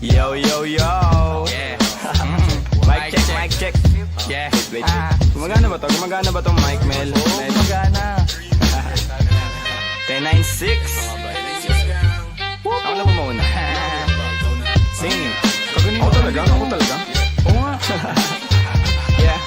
Yo, yo, yo. Yeah. Mic check, mic check. Yeah. Wait. Gumagana ba to? Gumagana ba tong mic, Mel? Oo, magana. 1096. Ako na ba mauna? Sing. Ako talaga? Oo nga. Yeah.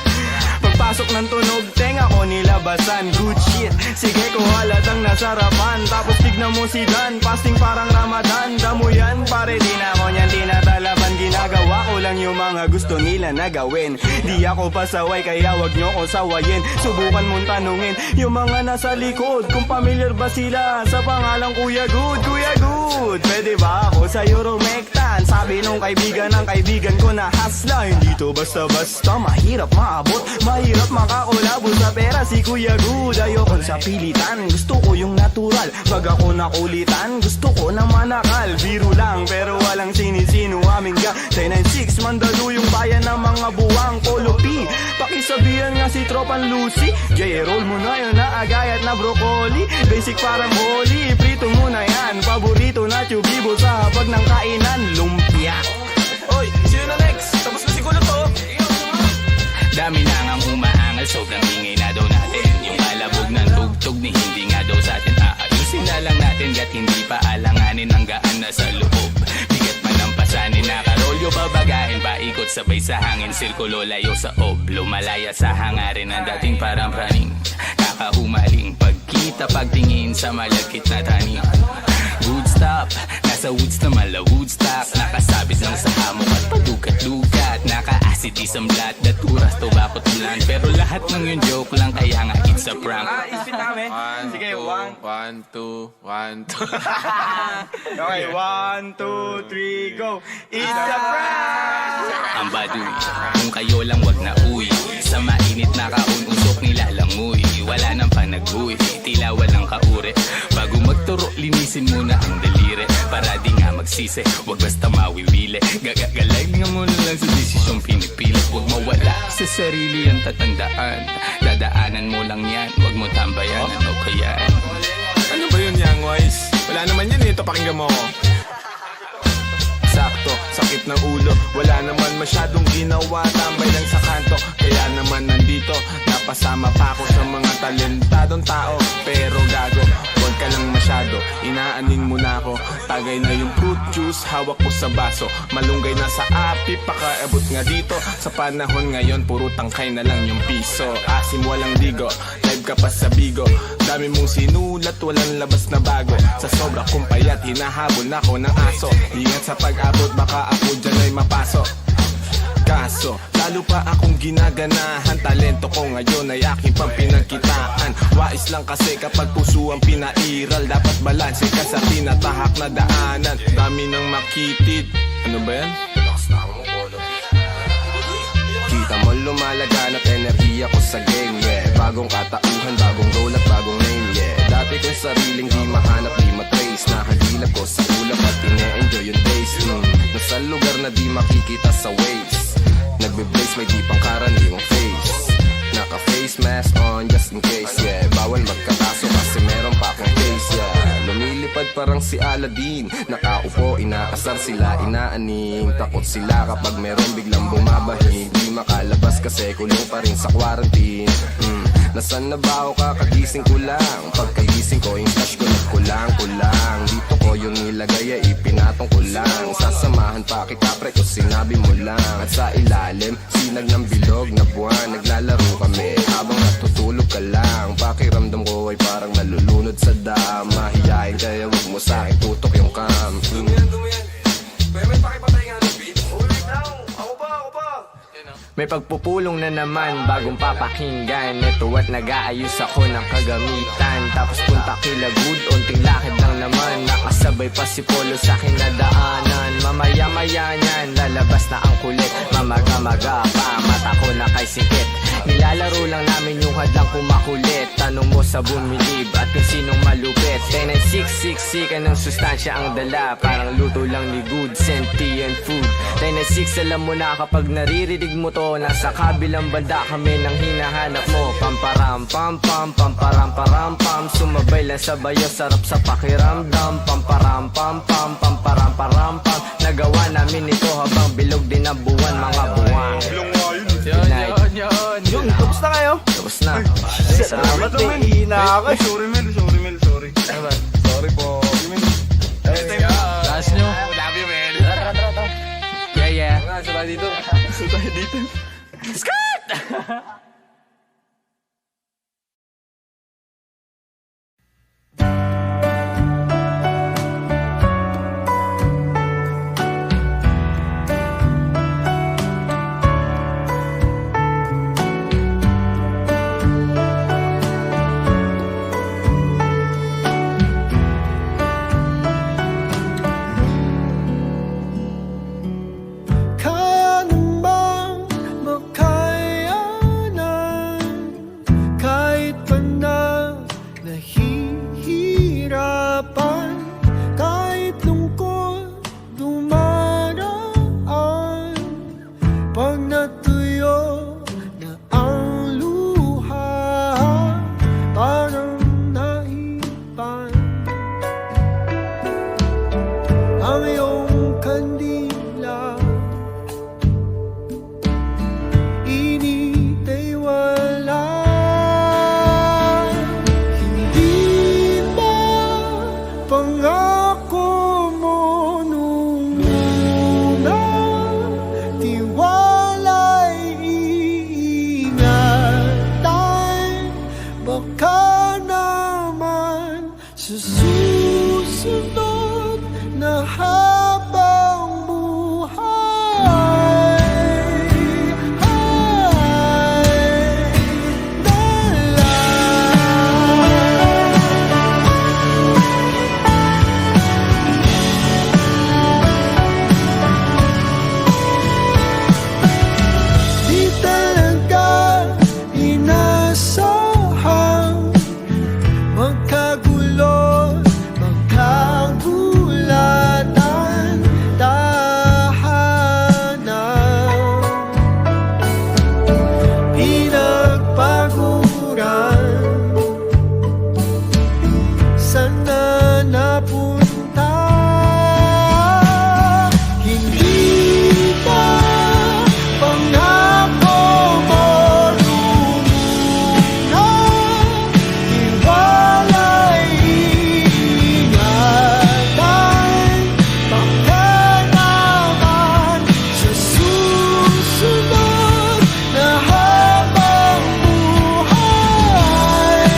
Pagpasok ng tunog, tenga ko nilabasan. Good shit, sige ko halatang nasarapan. Tapos tignan mo si Dan, fasting parang Ramadan. Damo yan, pare di na ako niyan tinatalaban. Ginagawa ko lang yung mga gusto nila na gawin. Di ako pasaway, kaya wag nyo ko sawayin. Subukan mong tanungin yung mga nasa likod kung familiar ba sila sa pangalang Kuya Good. Kuya Good, pwede ba ako sa Euromectan? Sabi nung kaibigan ng kaibigan ko na hasla. Hindi to basta-basta, mahirap maabot, mahirap makakulabo sa pera si Kuya Good. Ayoko sa pilitan, gusto ko yung natural. Pag ako nakulitan, gusto ko na manakal. Biro lang pero walang sinisino aming ga 1096, mandalo yung bayan ng mga buwang Polo P. Pakisabihan nga si Tropan Lucy, J-roll mo na yun na agayat na broccoli. Basic parang holy, prito mo na yan. Paborito na tubibo sa habag ng kainan, lumpia. Oy, sino na next? Tapos na siguro to. Dami na ngang umaangal, sobrang ingay na daw natin. Yung palabog ng tugtog ni hindi nga daw sa atin. Aayusin na lang natin gat hindi pa alanganin ang gaan na sa loob. Bigat man ang pasanin, nakarolyo babagahin, paikot sabay sa hangin, sirkulo layo sa ob. Lumalaya sa hangarin ng dating parang praning. Kakahumaling pagkita pagtingin sa malagkit na taning. Good stop, nasa woods na mala Woodstock. Nakasabit lang sa hamok at padukat-dukat. Naka-acid isang blat, daturas to bakot ulan. Pero lahat ng yun joke lang, kaya nga it's a prank. Ispit namin. Sige, 1, 2, 1, 2. Okay, 1, 2, 3, go. It's a prank! Ang baduy, kung kayo lang wag na uwi. Sa mainit na kaun, usok nilalangoy. Wala nang panag-uwi, tila walang kaure. Bago magturo, linisin muna ang daliri. Para di nga magsisi, wag basta mawiwili. Gagagalay nga muna lang sa desisyong pinipili. Wag mawala sa sarili ang tatandaan. Dadaanan mo lang yan, wag mo tambayan. Ano kaya? Ano ba yun, Young Wise? Wala naman yun, ito pakinggan mo ko. Sakto, sakit ng ulo, wala naman masyadong ginawa, tambay lang sa kanto. Kaya naman nandito, napasama pa ako sa mga talentadong tao. Pero gago, huwag ka lang masyado, inaaning mo na ako. Tagay na yung fruit juice, hawak ko sa baso. Malunggay na sa api, pakaabot nga dito. Sa panahon ngayon, puro tangkay na lang yung piso. Asim walang digo, live ka pa sa bigo. Dami mong sinulat, walang labas na bago. Sa sobra kong payat, hinahabol na ako ng aso. Ingat sa pag-abot, baka ako dyan ay mapasok. Kaso, lalo pa akong ginaganahan. Talento ko ngayon ay aking pang pinagkitaan. Wais lang kasi kapag puso ang pinairal, dapat balanse ka sa tinatahak na daanan. Dami ng makitid. Ano ba yan? Kita mo lumalagan at enerhiya ko sa game, yeah. Bagong katauhan, bagong role at bagong name, yeah. Dati kong sariling di mahanap, di matrace. Nakagilap ko sa ulap at ine-enjoy yung days. Nasa lugar na di makikita sa ways. Nagbe-blaze, may di pang karaniwang face. Naka-face mask on just in case, yeah. Bawal magkataso kasi meron pa akong face, yeah. Lumilipad parang si Aladdin. Nakaupo, inaasar sila, inaaning. Takot sila kapag meron biglang bumabahig. Di makalabas kasi kulong pa rin sa quarantine. Nasaan na ba ako kakagising ko lang? Pagkagising ko, yung cash ko nagkulang-kulang. Dito ko yung nilagay ay ipinatong ko lang. Sasamahan pa kita pre kung sinabi mo lang. At sa ilalim, sinag ng bilog na buwan. Naglalaro kami habang natutulog ka lang. Pakiramdam ko ay parang nalulunod sa dam. Mahihain kaya wag mo sa akin tutok yung cam. May pakipatay nga ng beat. Ako pa. May pagpupulong na naman, bagong papakinggan. Ito at nag-aayos ako ng kagamitan. Tapos punta kila Good, unting lakad lang naman. Nakasabay pa si Polo sa akin na daanan. Mamaya-maya niyan, lalabas na ang kulit. Mamaga-maga pa, mata ko na kay sikit. Nilalaro lang namin yung hadlang kumakulit. Tanong mo sa bumilib at kung sinong malupit. 1096, ng sustansya ang dala. Parang luto lang ni Good, sentient food. 1096, alam mo na kapag naririnig mo to, nasa kabilang banda kami nang hinahanap mo. Pamparam pam pam, pamparam param pam. Sumabay lang sa bayo, sarap sa pakiramdam. Pamparam pam pam, pamparam param pam. Nagawa na namin ito habang bilog din ang buwan, mga buwan. Yun, night. yun. Yun, tapos na kayo? Tapos na. Salamat eh, hihina ako eh. Sorry Mel, sorry. Sorry po. Taas nyo. Love you Mel. Yeah, yeah. Sabay dito. So tayo dito. Kaya namang makayanan kahit pa na nahihirapan, kahit lungkot dumaraan. Pag natuyo na ang luha, parang naipan ang iyong kandila. Init ay wala. Hindi ba pangako mo nung una? Tiwala'y iingatan. Baka naman sa susunod na habang buhay di talaga inasahang magkagulo, magkagulatan, tahanan. Pinagpaguran, sana napunta. Hindi ba pangako mo nung una? Tiwala'y iingatan. Baka naman sa susunod na habang buhay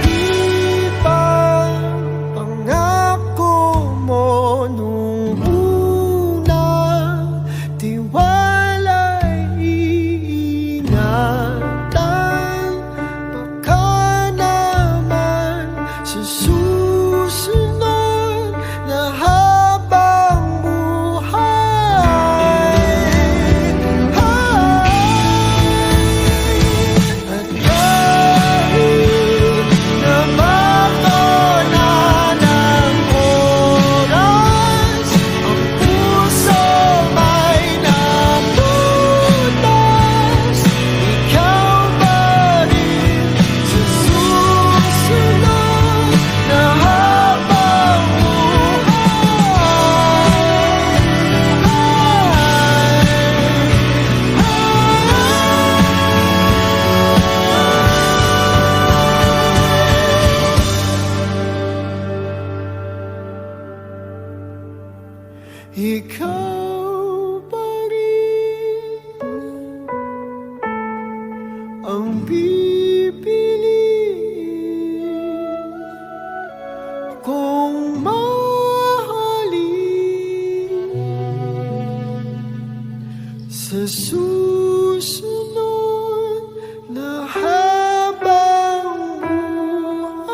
di ba pangako mo nung una? Tiwala'y iingatan. Baka naman sa susunod na habang buhay at kahit na makona ng oras, ang puso may naputas. Ikaw pa rin sa susunod na habang ikaw pa rin ang pipiliin kung mahalin sa susunod na habang buhay.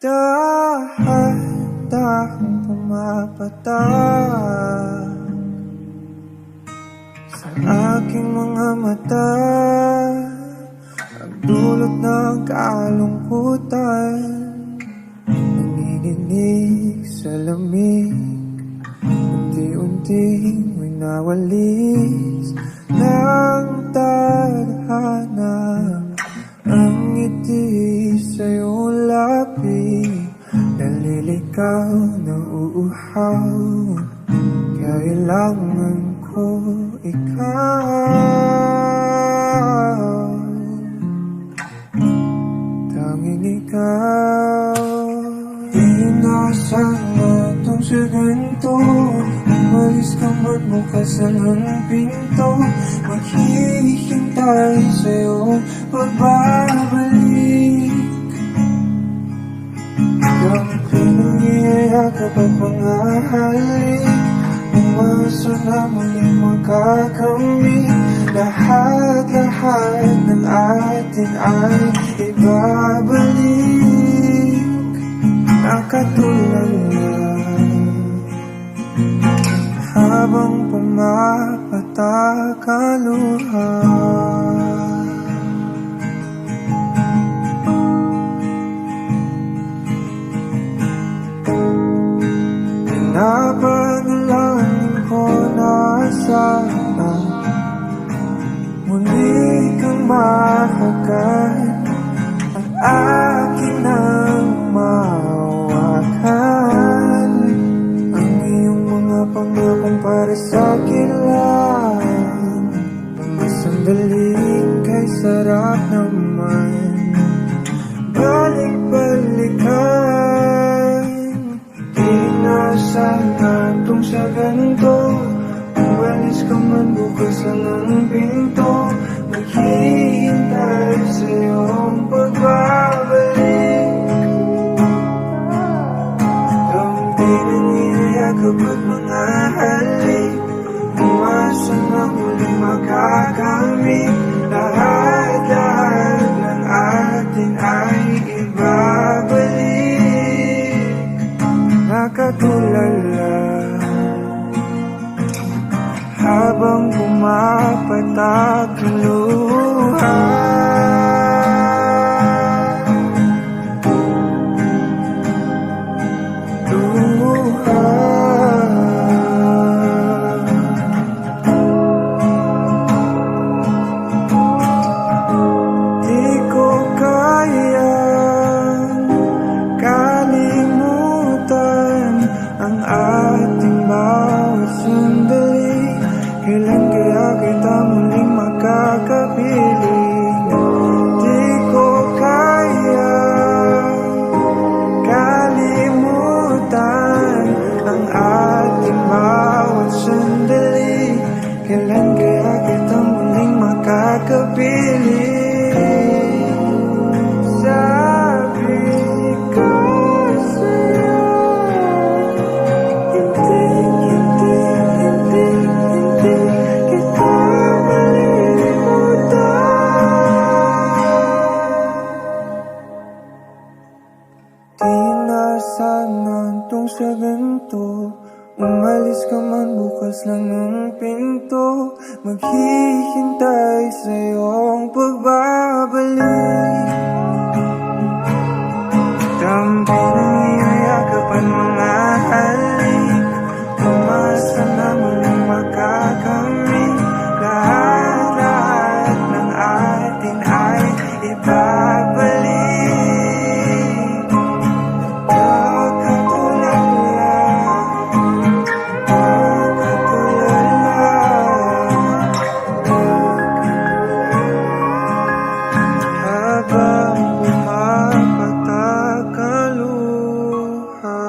Dahan-dahang pumapatak sa aking mga mata, ang dulot ng kalungkutan, nanginginig sa lamig, unti-unting winawalis ng tadhana. Ang ngiti sa'yo lapit, naliligaw na uuhaw, kailangan ko ikaw, tanging ikaw. Inasan mo itong sa ganito, umalis ka magbukas ng pinto, maghihintay sa'yo pagbabalik. Ang pinangiyayakap at mga halik, umasa na muli makakamit. Lahat-lahat ng atin ay ibabalik, nakatulala habang pumapatak ang luha. Pinapanalangin ko na sana muli kang makagat ang akin ang mahawakan, ang iyong mga pangakong para sa akin lang. Mga sandaling kay sarap naman balik-balikan. Di na sana itong sa ganito, umalis ka man bukas lang ang pinto, maghihintay sa iyong pagbabalik. Kampi na niyayakap at mga halik, umasa na muling makakamit. Lahat-lahat ng atin ay ibabalik, nakatulala habang pumapatak ang luha. Di ko kayang kalimutan ang ating bawat sandali. Kailan kaya kita muling makakapiling? Di ko kaya kalimutan ang ating bawat sandali. Kailan kaya kita muling makakapiling? Sabi ko sa'yo, hindi kita malilimutan. Di na sana itong sa ganito, umalis ka man bukas lang ng pinto, maghihintay sa iyong pagbabalik. Dampi ng iyayakap at mga halik, umasa na muling makakamit. Lahat-lahat ng atin ay ibabalik, nakatulala, habang pumapatak ang luha.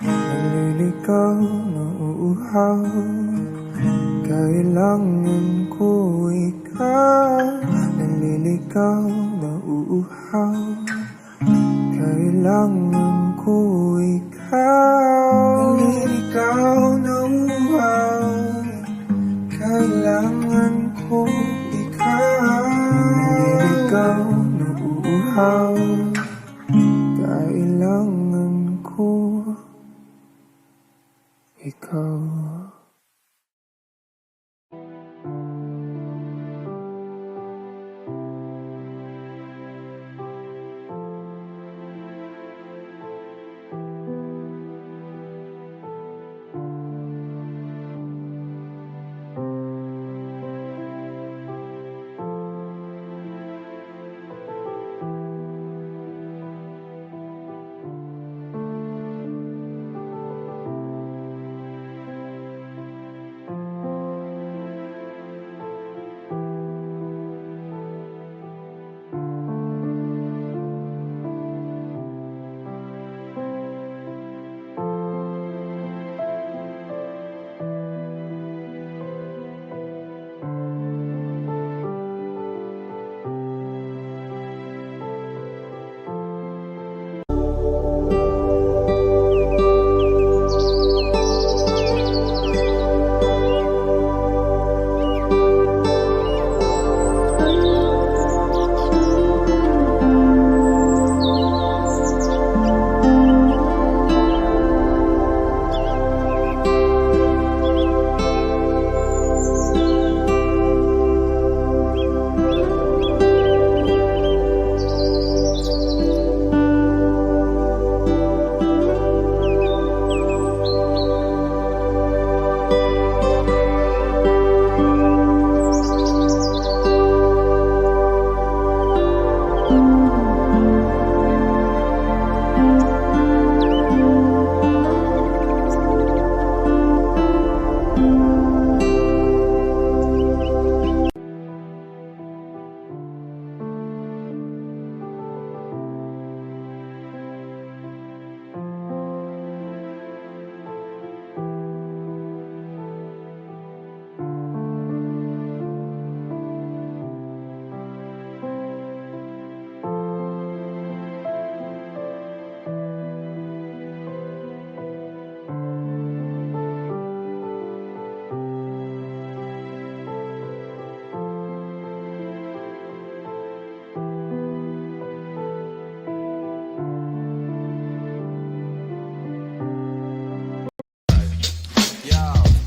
Naliligaw na uuhaw, kailangan ko ikaw. Naliligaw na uuhaw, kailangan ko ikaw. Naliligaw na uuhaw, kailangan ko ikaw. Naliligaw na uuhaw,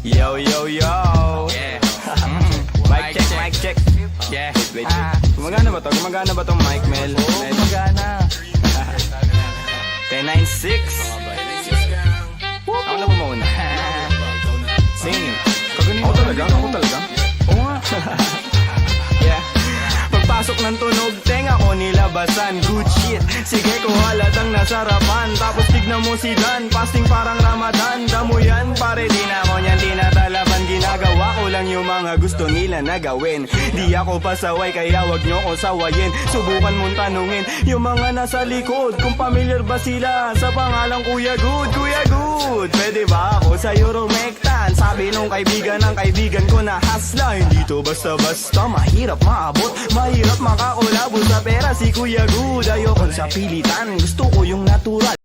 Yo, yo, yo. Yeah. Mic check, mic check. Yeah. Wait, Gumagana ba to? Gumagana ba tong mic, Mel? Oo, magana. 1096. Ako na po mauna. Sing. Ako talaga? Oo nga. Yeah. Pagpasok ng tunog, tenga ko nilabasan. Good shit. Sige ko halatang nasarapan. Tapos tignan mo si Dan, fasting parang Ramadan. Damo yan, pare di na ako niyan tinatalaban. Ginagawa ko lang yung mga gusto nila na gawin. Di ako pasaway kaya wag nyo ko sawayin. Subukan mong tanungin yung mga nasa likod kung familiar ba sila sa pangalang Kuya Good. Kuya Good, pwede ba ako sa Euromectan? Sabi nung kaibigan ng kaibigan ko na hasla. Hindi to basta-basta, mahirap maabot, mahirap makakulabo sa pera si Kuya Good. Ayokon sa pilitan, gusto ko yung natural.